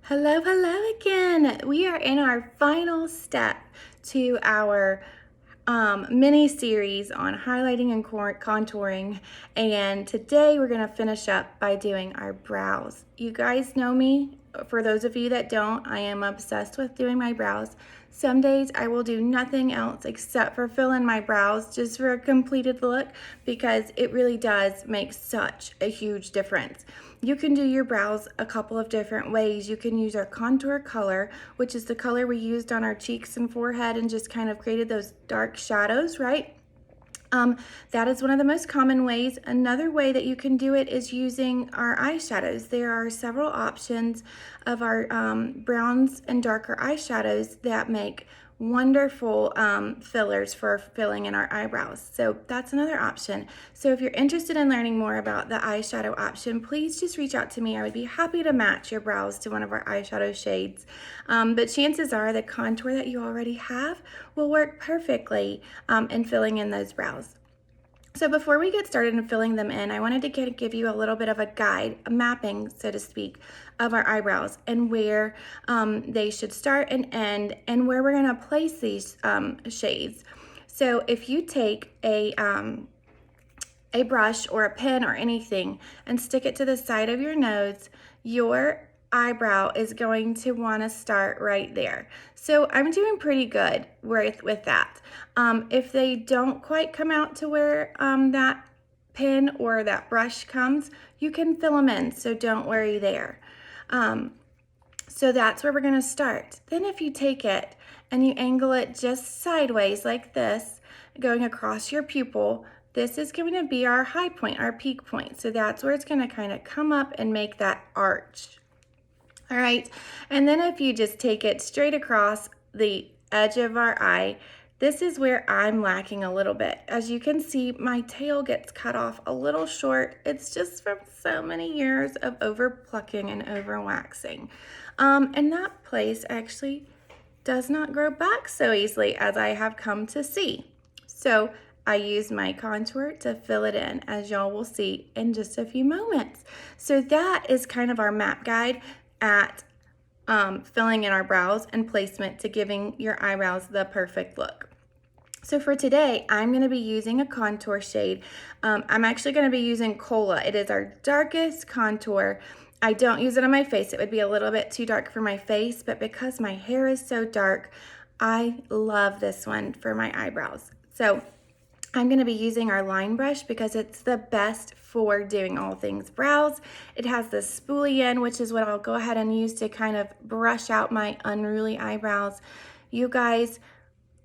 Hello, hello again. We are in our final step to our mini series on highlighting and contouring, and today we're going to finish up by doing our brows. You guys know me. For those of you that don't, I am obsessed with doing my brows. Some days I will do nothing else except for fill in my brows just for a completed look, because it really does make such a huge difference. You can do your brows a couple of different ways. You can use our contour color, which is the color we used on our cheeks and forehead and just kind of created those dark shadows, right? That is one of the most common ways. Another way that you can do it is using our eyeshadows. There are several options of our browns and darker eyeshadows that make wonderful fillers for filling in our eyebrows. So that's another option. So if you're interested in learning more about the eyeshadow option, please just reach out to me. I would be happy to match your brows to one of our eyeshadow shades. But chances are the contour that you already have will work perfectly in filling in those brows. So before we get started in filling them in, I wanted to give you a little bit of a guide, a mapping, so to speak, of our eyebrows and where they should start and end, and where we're going to place these shades. So if you take a brush or a pen or anything and stick it to the side of your nose, your eyebrow is going to want to start right there. So I'm doing pretty good with that. If they don't quite come out to where that pen or that brush comes, you can fill them in, so don't worry there. So that's where we're going to start. Then if you take it and you angle it just sideways like this, going across your pupil, this is going to be our high point, our peak point. So that's where it's going to kind of come up and make that arch. All right, and then if you just take it straight across the edge of our eye, this is where I'm lacking a little bit. As you can see, my tail gets cut off a little short. It's just from so many years of over plucking and over waxing. And that place actually does not grow back so easily as I have come to see. So I use my contour to fill it in, as y'all will see in just a few moments. So that is kind of our map guide at filling in our brows and placement to giving your eyebrows the perfect look. So for today, I'm going to be using a contour shade. I'm actually going to be using Cola. It is our darkest contour. I don't use it on my face. It would be a little bit too dark for my face, but because my hair is so dark, I love this one for my eyebrows. So I'm going to be using our line brush because it's the best for doing all things brows. It has the spoolie in, which is what I'll go ahead and use to kind of brush out my unruly eyebrows. You guys,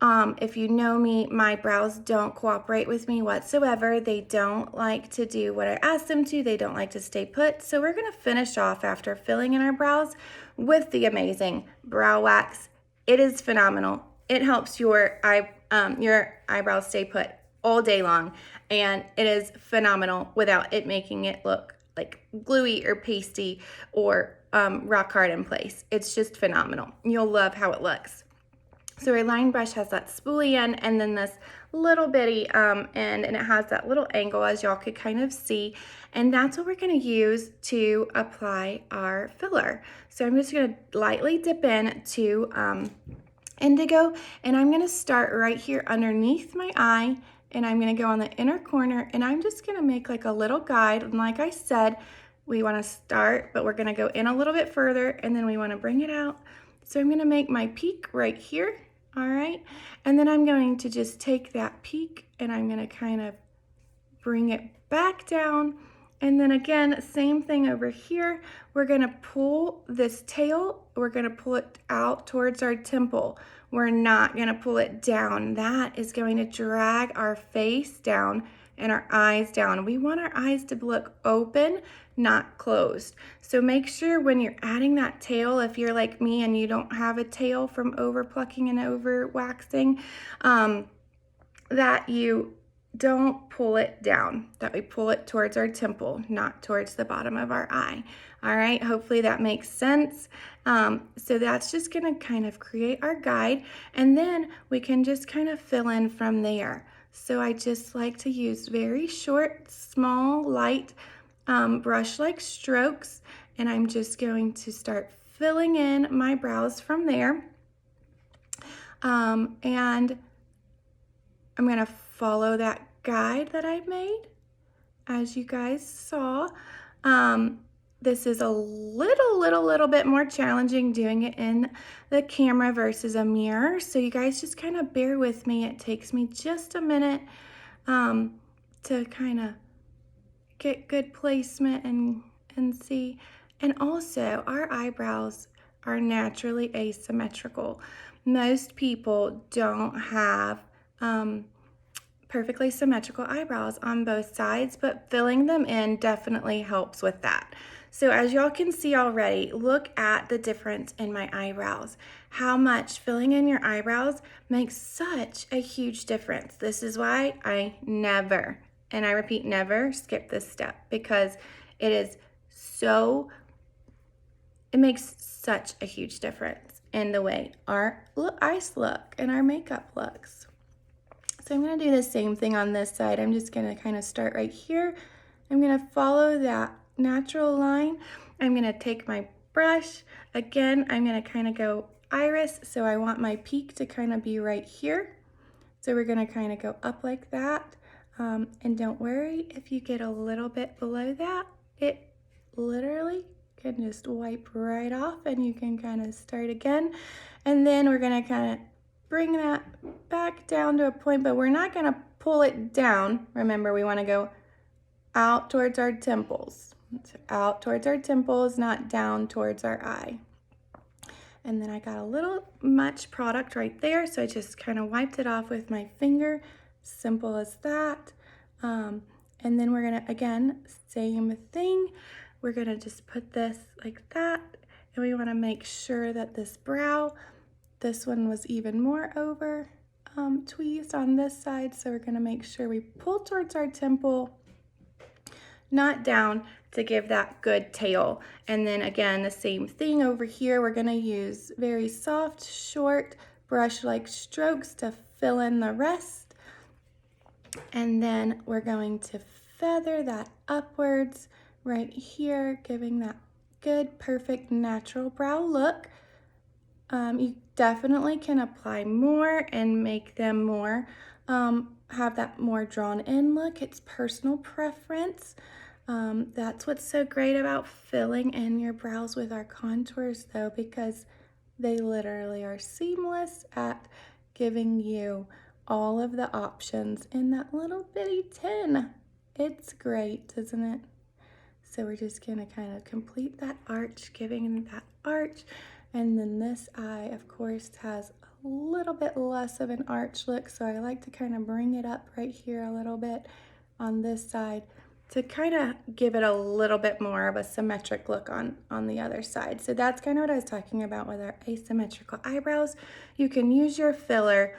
if you know me, my brows don't cooperate with me whatsoever. They don't like to do what I ask them to. They don't like to stay put. So we're going to finish off after filling in our brows with the amazing brow wax. It is phenomenal. It helps your eyebrows stay put all day long, and it is phenomenal without it making it look like gluey or pasty or rock hard in place. It's just phenomenal. You'll love how it looks. So our line brush has that spoolie end and then this little bitty end, and it has that little angle, as y'all could kind of see, and that's what we're going to use to apply our filler. So I'm just going to lightly dip in to indigo, and I'm going to start right here underneath my eye, and I'm going to go on the inner corner, and I'm just going to make like a little guide. And like I said, we want to start, but we're going to go in a little bit further, and then we want to bring it out. So I'm going to make my peak right here, all right? And then I'm going to just take that peak, and I'm going to kind of bring it back down. And then again, same thing over here. We're going to pull this tail, we're going to pull it out towards our temple. We're not going to pull it down. That is going to drag our face down and our eyes down. We want our eyes to look open, not closed. So make sure when you're adding that tail, if you're like me and you don't have a tail from over plucking and over waxing, that you don't pull it down, that we pull it towards our temple, not towards the bottom of our eye. All right, hopefully that makes sense. So that's just gonna kind of create our guide, and then we can just kind of fill in from there. So I just like to use very short, small, light brush-like strokes, and I'm just going to start filling in my brows from there. And I'm gonna follow that guide that I made, as you guys saw. This is a little bit more challenging doing it in the camera versus a mirror. So you guys just kind of bear with me. It takes me just a minute to kind of get good placement and see. And also, our eyebrows are naturally asymmetrical. Most people don't have perfectly symmetrical eyebrows on both sides, but filling them in definitely helps with that. So as y'all can see already, look at the difference in my eyebrows. How much filling in your eyebrows makes such a huge difference. This is why I never, and I repeat never, skip this step, because it makes such a huge difference in the way our eyes look and our makeup looks. So I'm going to do the same thing on this side. I'm just going to kind of start right here. I'm going to follow that natural line. I'm going to take my brush. Again, I'm going to kind of go iris. So I want my peak to kind of be right here. So we're going to kind of go up like that. And don't worry if you get a little bit below that. It literally can just wipe right off and you can kind of start again. And then we're going to kind of bring that back down to a point, but we're not going to pull it down. Remember, we want to go out towards our temples. So out towards our temples, not down towards our eye. And then I got a little much product right there, so I just kind of wiped it off with my finger. Simple as that. And then we're going to, again, same thing. We're going to just put this like that, and we want to make sure that this brow, this one was even more over tweezed on this side, so we're going to make sure we pull towards our temple, not down, to give that good tail. And then again, the same thing over here. We're going to use very soft, short, brush-like strokes to fill in the rest. And then we're going to feather that upwards right here, giving that good, perfect, natural brow look. You definitely can apply more and make them more, have that more drawn in look. It's personal preference. That's what's so great about filling in your brows with our contours though, because they literally are seamless at giving you all of the options in that little bitty tin. It's great, isn't it? So we're just gonna kind of complete that arch, giving that arch. And then this eye, of course, has a little bit less of an arch look, so I like to kind of bring it up right here a little bit on this side to kind of give it a little bit more of a symmetric look on the other side. So that's kind of what I was talking about with our asymmetrical eyebrows. You can use your filler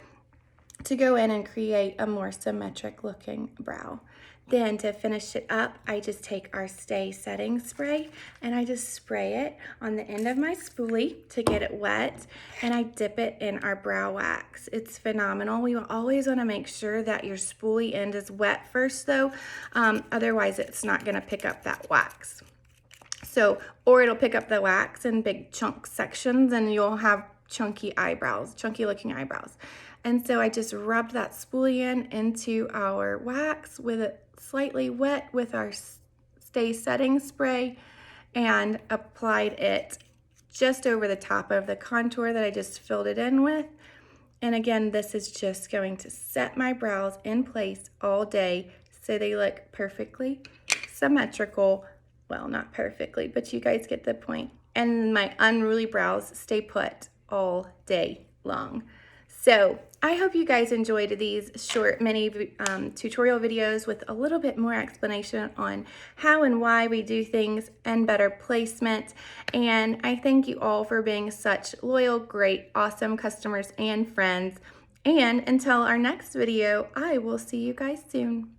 to go in and create a more symmetric looking brow. Then to finish it up, I just take our Stay Setting Spray and I just spray it on the end of my spoolie to get it wet, and I dip it in our brow wax. It's phenomenal. We will always want to make sure that your spoolie end is wet first though, otherwise it's not going to pick up that wax. So, or it'll pick up the wax in big chunk sections and you'll have chunky eyebrows, chunky looking eyebrows. And so I just rubbed that spoolie into our wax with it slightly wet with our Stay Setting Spray and applied it just over the top of the contour that I just filled it in with. And again, this is just going to set my brows in place all day so they look perfectly symmetrical. Well, not perfectly, but you guys get the point. And my unruly brows stay put all day long. So I hope you guys enjoyed these short mini tutorial videos with a little bit more explanation on how and why we do things and better placement. And I thank you all for being such loyal, great, awesome customers and friends. And until our next video, I will see you guys soon.